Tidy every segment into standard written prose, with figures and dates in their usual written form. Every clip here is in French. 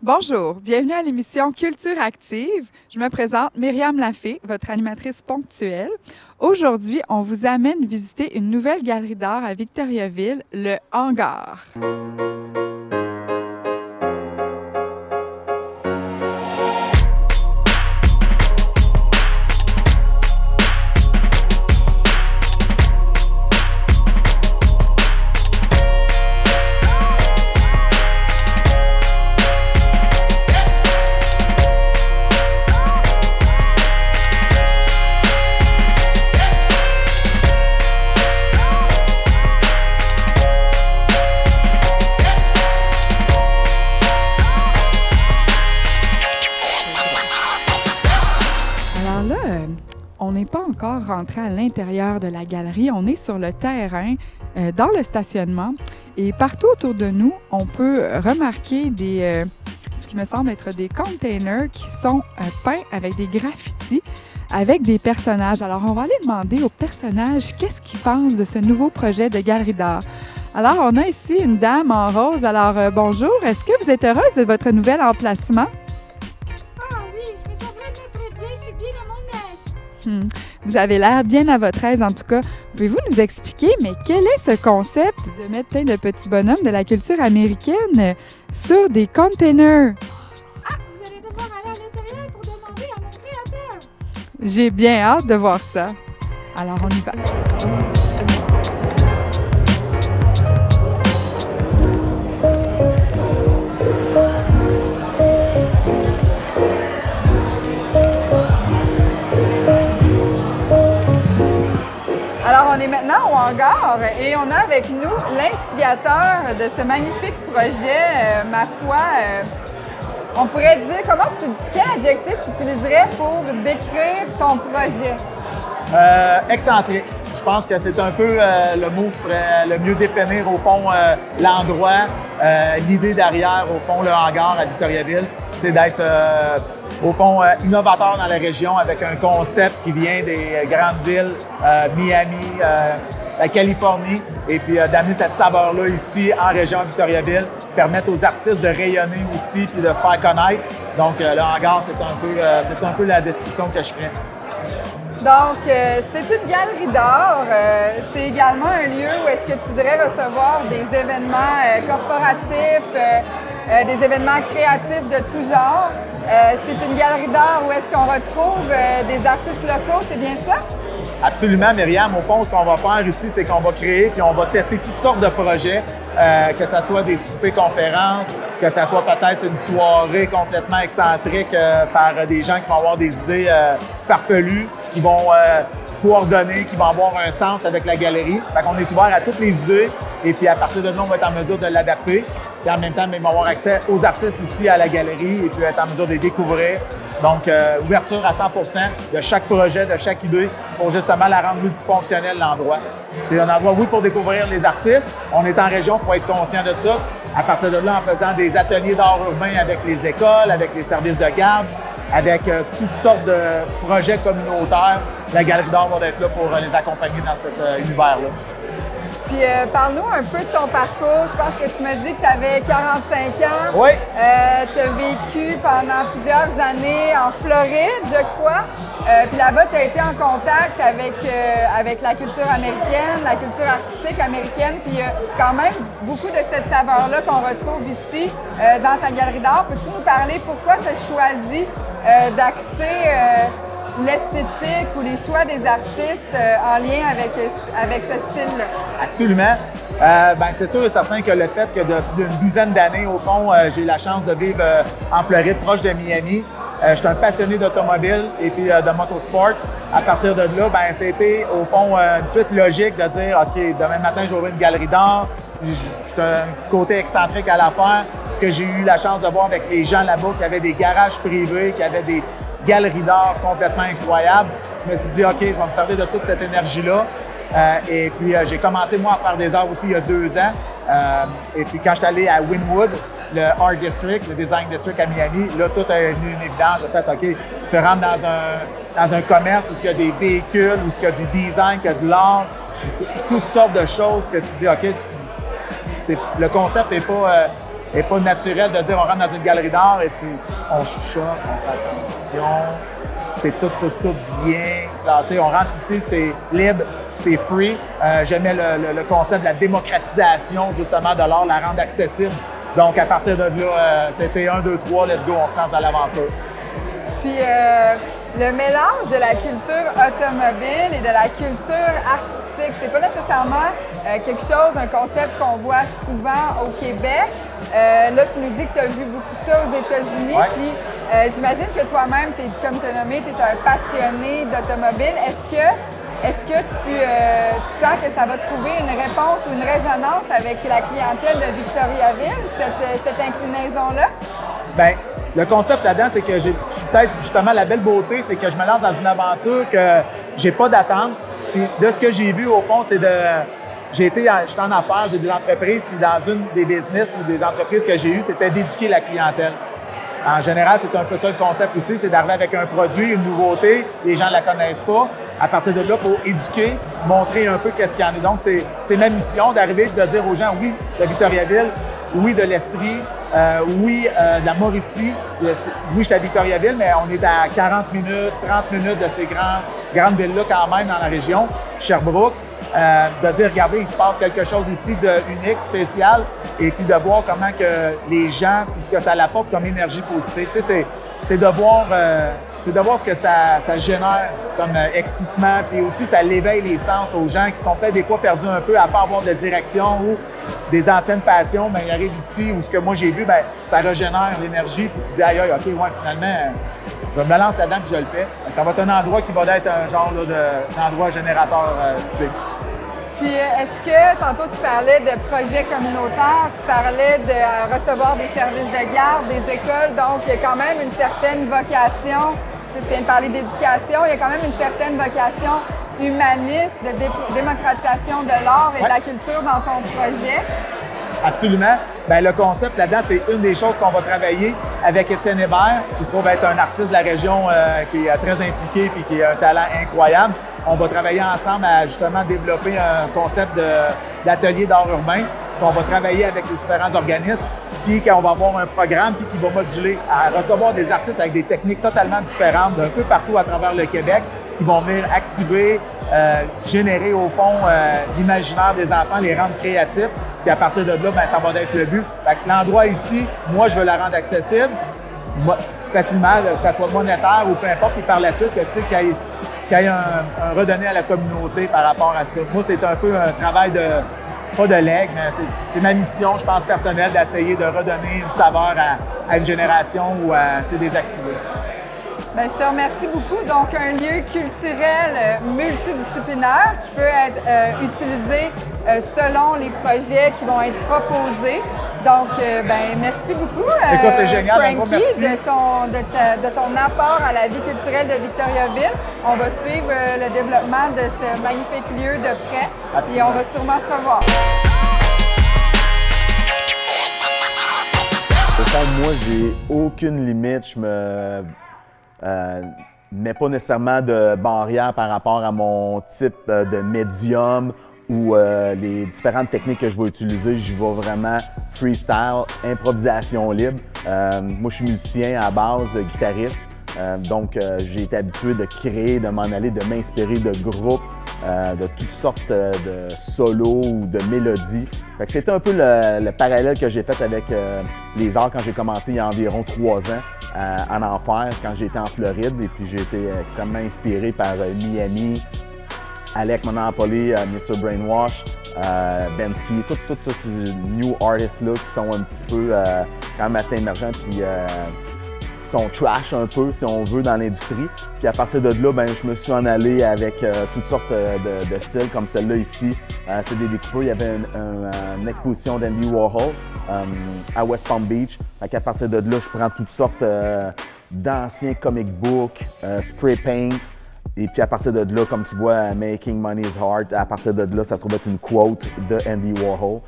Bonjour, bienvenue à l'émission Culture Active. Je me présente Myriam Lafay, votre animatrice ponctuelle. Aujourd'hui, on vous amène visiter une nouvelle galerie d'art à Victoriaville, le Hangar. On n'est pas encore rentré à l'intérieur de la galerie. On est sur le terrain, dans le stationnement. Et partout autour de nous, on peut remarquer ce qui me semble être des containers qui sont peints avec des graffitis, avec des personnages. Alors, on va aller demander aux personnages qu'est-ce qu'ils pensent de ce nouveau projet de galerie d'art. Alors, on a ici une dame en rose. Alors, bonjour. Est-ce que vous êtes heureuse de votre nouvel emplacement? Vous avez l'air bien à votre aise, en tout cas. Pouvez-vous nous expliquer, mais quel est ce concept de mettre plein de petits bonhommes de la culture américaine sur des containers? Ah, vous allez devoir aller à l'intérieur pour demander à mon créateur. J'ai bien hâte de voir ça. Alors, on y va. Alors, on est maintenant au hangar et on a avec nous l'instigateur de ce magnifique projet. Ma foi, on pourrait dire, quel adjectif tu utiliserais pour décrire ton projet? Excentrique. Je pense que c'est un peu le mot qui pourrait le mieux définir, au fond, l'endroit. L'idée derrière, au fond, le hangar à Victoriaville, c'est d'être, au fond, innovateur dans la région avec un concept qui vient des grandes villes, Miami, la Californie, et puis d'amener cette saveur-là ici en région à Victoriaville, permettre aux artistes de rayonner aussi puis de se faire connaître. Donc, le hangar, c'est un peu la description que je ferais. Donc, c'est une galerie d'art. C'est également un lieu où est-ce que tu voudrais recevoir des événements corporatifs, des événements créatifs de tout genre. C'est une galerie d'art où est-ce qu'on retrouve des artistes locaux, c'est bien ça? Absolument, Myriam. Au fond, ce qu'on va faire ici, c'est qu'on va créer puis on va tester toutes sortes de projets, que ce soit des soupers-conférences, que ce soit peut-être une soirée complètement excentrique par des gens qui vont avoir des idées farfelues, qui vont coordonner, qui vont avoir un sens avec la galerie. Fait qu'on est ouvert à toutes les idées et puis à partir de là, on va être en mesure de l'adapter. Puis en même temps, ils vont avoir accès aux artistes ici à la galerie et puis être en mesure de les découvrir. Donc, ouverture à 100% de chaque projet, de chaque idée pour justement la rendre multifonctionnelle, l'endroit. C'est un endroit, oui, pour découvrir les artistes. On est en région pour être conscient de ça. À partir de là, en faisant des ateliers d'art urbain avec les écoles, avec les services de garde, avec toutes sortes de projets communautaires, la Galerie d'art va être là pour les accompagner dans cet univers-là. Puis, parle-nous un peu de ton parcours. Je pense que tu m'as dit que tu avais 45 ans. Oui. Tu as vécu pendant plusieurs années en Floride, je crois. Puis là-bas, tu as été en contact avec la culture américaine, la culture artistique américaine. Puis il y a quand même beaucoup de cette saveur-là qu'on retrouve ici dans ta galerie d'art. Peux-tu nous parler pourquoi tu as choisi d'axer l'esthétique ou les choix des artistes en lien avec ce style-là? Absolument. C'est sûr et certain que le fait que depuis une dizaine d'années, au fond, j'ai eu la chance de vivre en Floride, proche de Miami. Je suis un passionné d'automobile et puis de motosport. À partir de là, c'était au fond une suite logique de dire, OK, demain matin, je vais ouvrir une galerie d'art. J'ai un côté excentrique à l'affaire. Ce que j'ai eu la chance de voir avec les gens là-bas, qui avaient des garages privés, qui avaient des galeries d'art complètement incroyables. Je me suis dit, OK, je vais me servir de toute cette énergie-là. Et puis, j'ai commencé, moi, à faire des arts aussi il y a 2 ans. Et puis, quand je suis allé à Wynwood, le Art District, le Design District à Miami, là, tout est venu une évidence. J'ai fait, OK, tu rentres dans un commerce où il y a des véhicules, où il y a du design, qu'il y a de l'art, toutes sortes de choses que tu dis, OK, le concept n'est n'est pas naturel de dire on rentre dans une galerie d'art et on chuchote, on fait attention, c'est tout bien classé. On rentre ici, c'est libre, c'est free. J'aimais le concept de la démocratisation justement de l'art, la rendre accessible. Donc à partir de là, c'était 1, 2, 3, let's go, on se lance dans l'aventure. Puis le mélange de la culture automobile et de la culture artistique, c'est pas nécessairement quelque chose, un concept qu'on voit souvent au Québec. Là, tu nous dis que tu as vu beaucoup ça aux États-Unis. Ouais. Puis j'imagine que toi-même, comme tu as nommé, tu es un passionné d'automobile. Est-ce que tu sens que ça va trouver une réponse ou une résonance avec la clientèle de Victoriaville, cette inclinaison-là? Bien, le concept là-dedans, c'est que je suis peut-être justement la belle beauté, c'est que je me lance dans une aventure que j'ai pas d'attente. Puis de ce que j'ai vu, au fond, c'est de. J'étais en affaires, j'ai des entreprises, puis dans une des business ou des entreprises que j'ai eues, c'était d'éduquer la clientèle. En général, c'est un peu ça le concept aussi, c'est d'arriver avec un produit, une nouveauté, les gens ne la connaissent pas. À partir de là, il faut éduquer, montrer un peu qu'est-ce qu'il y en a. Donc, c'est ma mission d'arriver, de dire aux gens, oui, de Victoriaville, oui, de l'Estrie, oui, de la Mauricie. Oui, je suis à Victoriaville, mais on est à 40 minutes, 30 minutes de ces grandes villes-là quand même dans la région, Sherbrooke. De dire, regardez, il se passe quelque chose ici de unique, spécial, et puis de voir comment que les gens, puis ce que ça apporte comme énergie positive. Tu sais, c'est de voir ce que ça génère comme excitement, puis aussi ça l'éveille les sens aux gens qui sont peut-être des fois perdus un peu à pas avoir de direction ou des anciennes passions, bien, ils arrivent ici où ce que moi j'ai vu, bien, ça régénère l'énergie, puis tu dis aïe, OK, ouais, finalement, je me lance là-dedans puis je le fais. Ça va être un endroit qui va être un genre d'endroit générateur d'idées. Puis, est-ce que, tantôt, tu parlais de projets communautaires, tu parlais de recevoir des services de garde, des écoles, donc il y a quand même une certaine vocation, tu viens de parler d'éducation, il y a quand même une certaine vocation humaniste, de démocratisation de l'art et de la culture dans ton projet. Absolument. Bien, le concept là-dedans, c'est une des choses qu'on va travailler avec Étienne Hébert, qui se trouve être un artiste de la région qui est très impliqué et qui a un talent incroyable. On va travailler ensemble à justement développer un concept d'atelier d'art urbain qu'on va travailler avec les différents organismes, puis qu'on va avoir un programme puis qui va moduler à recevoir des artistes avec des techniques totalement différentes d'un peu partout à travers le Québec qui vont venir activer, générer au fond l'imaginaire des enfants, les rendre créatifs. Puis à partir de là, bien, ça va être le but. L'endroit ici, moi, je veux la rendre accessible facilement, que ça soit monétaire ou peu importe, puis par la suite, tu sais, qu'il y ait un redonner à la communauté par rapport à ça. Moi, c'est un peu un travail pas de legs, mais c'est ma mission, je pense, personnelle, d'essayer de redonner une saveur à une génération ou à ses désactivés. Bien, je te remercie beaucoup. Donc, un lieu culturel multidisciplinaire qui peut être utilisé selon les projets qui vont être proposés. Donc, ben, merci beaucoup, écoute, c'est génial, Frankie, merci. de ton apport à la vie culturelle de Victoriaville. On va suivre le développement de ce magnifique lieu de près. Absolument. Et on va sûrement se revoir. Autant moi, j'ai aucune limite. Je me mets pas nécessairement de barrière par rapport à mon type de médium ou les différentes techniques que je vais utiliser. Je vais vraiment freestyle, improvisation libre. Moi, je suis musicien à la base, guitariste. Donc, j'ai été habitué de créer, de m'en aller, de m'inspirer de groupes, de toutes sortes de solos ou de mélodies. C'était un peu le parallèle que j'ai fait avec les arts quand j'ai commencé il y a environ 3 ans en enfer, quand j'étais en Floride. Et puis, j'ai été extrêmement inspiré par Miami, Alec Monopoly, Mr. Brainwash, Bensky, tous ces new artists-là qui sont un petit peu quand même assez émergents. Puis, qui sont trash un peu, si on veut, dans l'industrie. Puis à partir de là, ben, je me suis en allé avec toutes sortes de styles, comme celle-là ici. C'est des découpeurs. Il y avait une exposition d'Andy Warhol à West Palm Beach. À partir de là, je prends toutes sortes d'anciens comic books, spray paint. Et puis à partir de là, comme tu vois, Making Money is Hard, à partir de là, ça se trouve être une quote de Andy Warhol.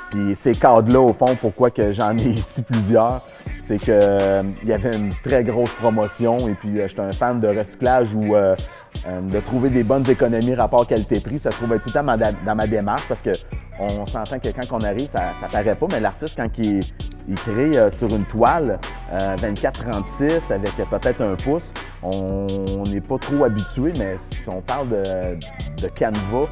Puis ces cadres-là, au fond, pourquoi que j'en ai ici plusieurs, c'est qu'il y avait une très grosse promotion et puis j'étais un fan de recyclage ou de trouver des bonnes économies rapport qualité-prix. Ça se trouve être tout le temps dans ma démarche parce que On s'entend que quand on arrive, ça paraît pas, mais l'artiste, quand il crée sur une toile 24-36 avec peut-être un pouce, on n'est pas trop habitué, mais si on parle de Canva,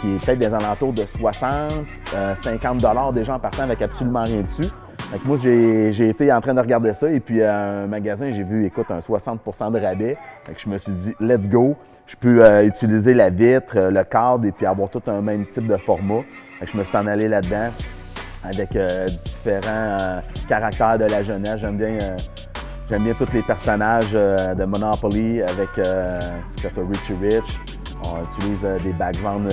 qui est peut-être des alentours de 60-50 $ déjà en partant avec absolument rien dessus. Donc moi, j'ai été en train de regarder ça et puis à un magasin, j'ai vu, écoute, un 60 % de rabais. Donc je me suis dit, let's go, je peux utiliser la vitre, le cadre et puis avoir tout un même type de format. Donc je me suis en allé là-dedans avec différents caractères de la jeunesse. J'aime bien tous les personnages de Monopoly avec que ce soit Richie Rich. On utilise des backgrounds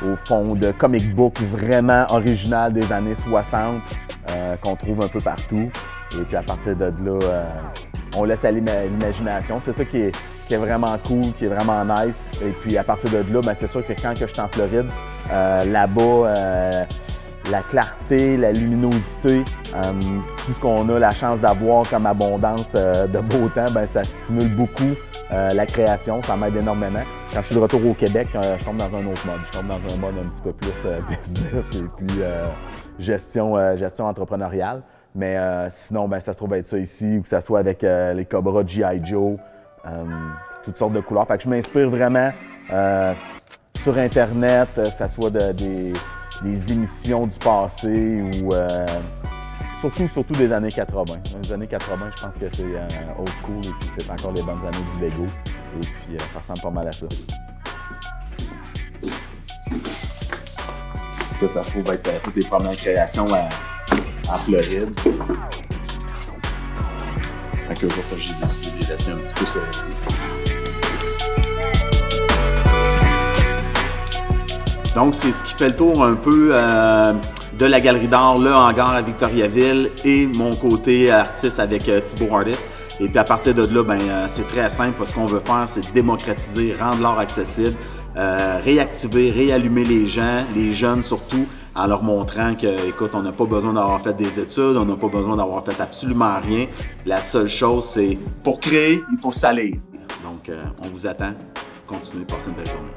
au fond de comic book vraiment original des années 60 qu'on trouve un peu partout. Et puis à partir de là, on laisse aller l'imagination. C'est ça qui est vraiment cool, qui est vraiment nice. Et puis à partir de là, ben, c'est sûr que quand je suis en Floride, là-bas, la clarté, la luminosité, tout ce qu'on a la chance d'avoir comme abondance de beau temps, ben, ça stimule beaucoup la création, ça m'aide énormément. Quand je suis de retour au Québec, je tombe dans un autre mode. Je tombe dans un mode un petit peu plus business et puis gestion entrepreneuriale. Mais sinon, ben, ça se trouve être ça ici, ou que ce soit avec les Cobra G.I. Joe, toutes sortes de couleurs. Fait que je m'inspire vraiment sur Internet, que ce soit des émissions du passé ou surtout des années 80. Dans les années 80, je pense que c'est old school et puis c'est encore les bonnes années du Lego. Et puis ça ressemble pas mal à ça. Ça se trouve être toutes les premières créations en Floride. Fait que j'ai décidé de les laisser un petit peu serrés. Donc, c'est ce qui fait le tour un peu de la Galerie d'art, le hangar à Victoriaville et mon côté artiste avec Thibault Artist. Et puis à partir de là, ben, c'est très simple. Ce qu'on veut faire, c'est démocratiser, rendre l'art accessible, réactiver, réallumer les gens, les jeunes surtout, en leur montrant que, écoute, on n'a pas besoin d'avoir fait des études, on n'a pas besoin d'avoir fait absolument rien. La seule chose, c'est pour créer, il faut salir. Donc, on vous attend. Continuez, passez une belle journée.